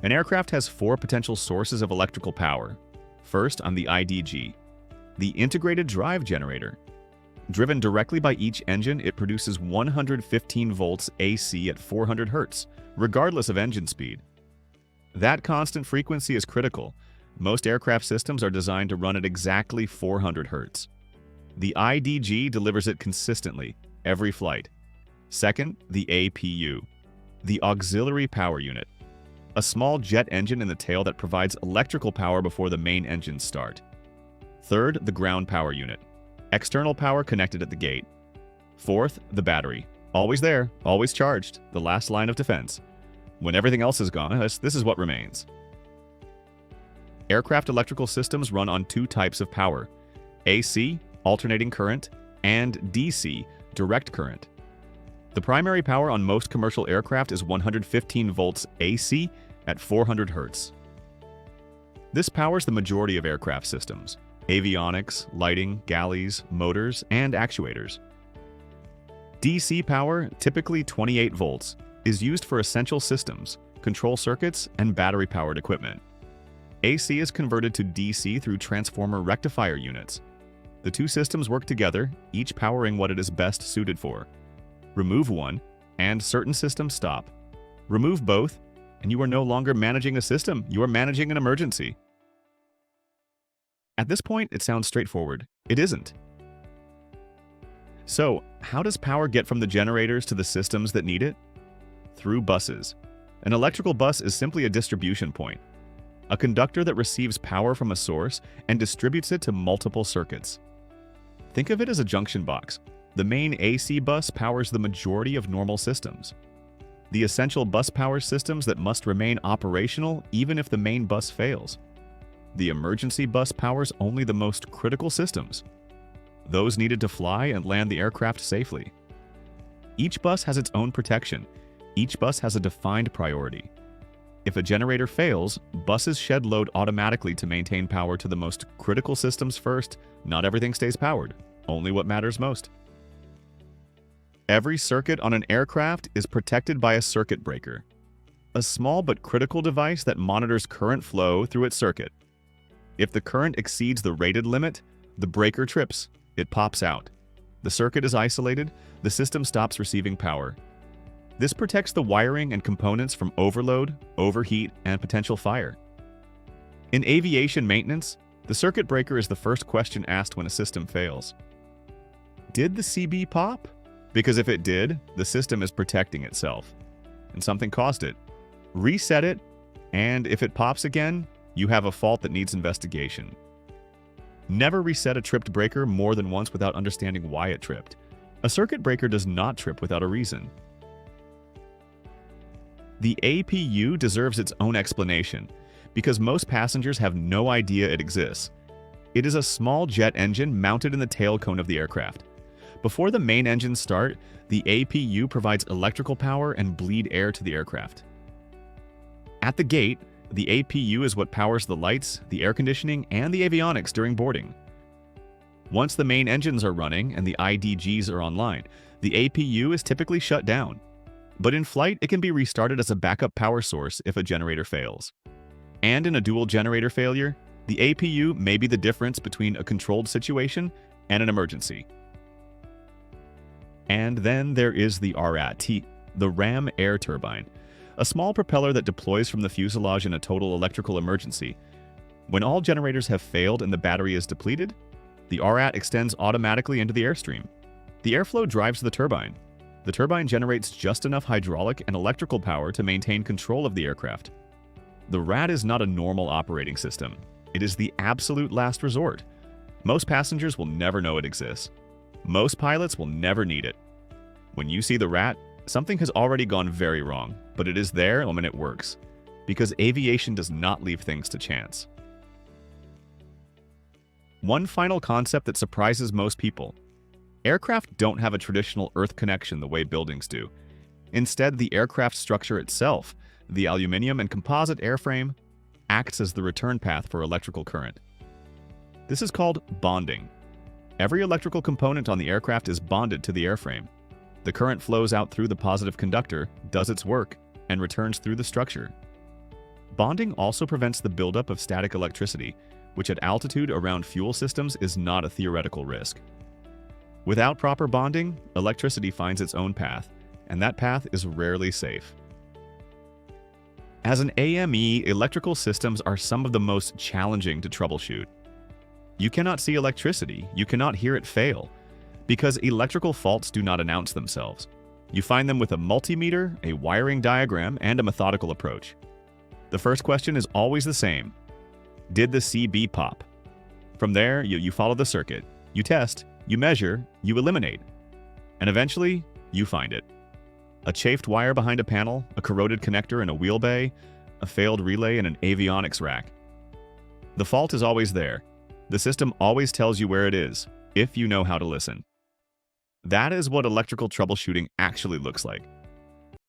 An aircraft has four potential sources of electrical power. First, on the IDG, the integrated drive generator. Driven directly by each engine, it produces 115 volts AC at 400 Hz, regardless of engine speed. That constant frequency is critical. Most aircraft systems are designed to run at exactly 400 Hz. The IDG delivers it consistently, every flight. Second, the APU, the auxiliary power unit. A small jet engine in the tail that provides electrical power before the main engines start. Third, the ground power unit. External power connected at the gate. Fourth, the battery. Always there, always charged, the last line of defense. When everything else is gone, this is what remains. Aircraft electrical systems run on two types of power: AC, alternating current, and DC, direct current. The primary power on most commercial aircraft is 115 volts AC at 400 Hz. This powers the majority of aircraft systems: avionics, lighting, galleys, motors, and actuators. DC power, typically 28 volts, is used for essential systems, control circuits, and battery-powered equipment. AC is converted to DC through transformer rectifier units. The two systems work together, each powering what it is best suited for. Remove one, and certain systems stop. Remove both, and you are no longer managing a system, you are managing an emergency. At this point, it sounds straightforward. It isn't. So, how does power get from the generators to the systems that need it? Through buses. An electrical bus is simply a distribution point, a conductor that receives power from a source and distributes it to multiple circuits. Think of it as a junction box. The main AC bus powers the majority of normal systems. The essential bus powers systems that must remain operational even if the main bus fails. The emergency bus powers only the most critical systems, those needed to fly and land the aircraft safely. Each bus has its own protection. Each bus has a defined priority. If a generator fails, buses shed load automatically to maintain power to the most critical systems first. Not everything stays powered, only what matters most. Every circuit on an aircraft is protected by a circuit breaker, a small but critical device that monitors current flow through its circuit. If the current exceeds the rated limit, the breaker trips, it pops out. The circuit is isolated, the system stops receiving power. This protects the wiring and components from overload, overheat, and potential fire. In aviation maintenance, the circuit breaker is the first question asked when a system fails. Did the CB pop? Because if it did, the system is protecting itself, and something caused it. Reset it, and if it pops again, you have a fault that needs investigation. Never reset a tripped breaker more than once without understanding why it tripped. A circuit breaker does not trip without a reason. The APU deserves its own explanation, because most passengers have no idea it exists. It is a small jet engine mounted in the tail cone of the aircraft. Before the main engines start, the APU provides electrical power and bleed air to the aircraft. At the gate, the APU is what powers the lights, the air conditioning, and the avionics during boarding. Once the main engines are running and the IDGs are online, the APU is typically shut down. But in flight, it can be restarted as a backup power source if a generator fails. And in a dual generator failure, the APU may be the difference between a controlled situation and an emergency. And then there is the RAT, the ram air turbine, a small propeller that deploys from the fuselage in a total electrical emergency. When all generators have failed and the battery is depleted, the RAT extends automatically into the airstream. The airflow drives the turbine. The turbine generates just enough hydraulic and electrical power to maintain control of the aircraft. The RAT is not a normal operating system. It is the absolute last resort. Most passengers will never know it exists. Most pilots will never need it. When you see the RAT, something has already gone very wrong, but it is there and it works, because aviation does not leave things to chance. One final concept that surprises most people. Aircraft don't have a traditional earth connection the way buildings do. Instead, the aircraft structure itself, the aluminum and composite airframe, acts as the return path for electrical current. This is called bonding. Every electrical component on the aircraft is bonded to the airframe. The current flows out through the positive conductor, does its work, and returns through the structure. Bonding also prevents the buildup of static electricity, which at altitude around fuel systems is not a theoretical risk. Without proper bonding, electricity finds its own path, and that path is rarely safe. As an AME, electrical systems are some of the most challenging to troubleshoot. You cannot see electricity, you cannot hear it fail, because electrical faults do not announce themselves. You find them with a multimeter, a wiring diagram, and a methodical approach. The first question is always the same. Did the CB pop? From there, you follow the circuit. You test, you measure, you eliminate. And eventually, you find it. A chafed wire behind a panel, a corroded connector in a wheel bay, a failed relay in an avionics rack. The fault is always there. The system always tells you where it is, if you know how to listen. That is what electrical troubleshooting actually looks like.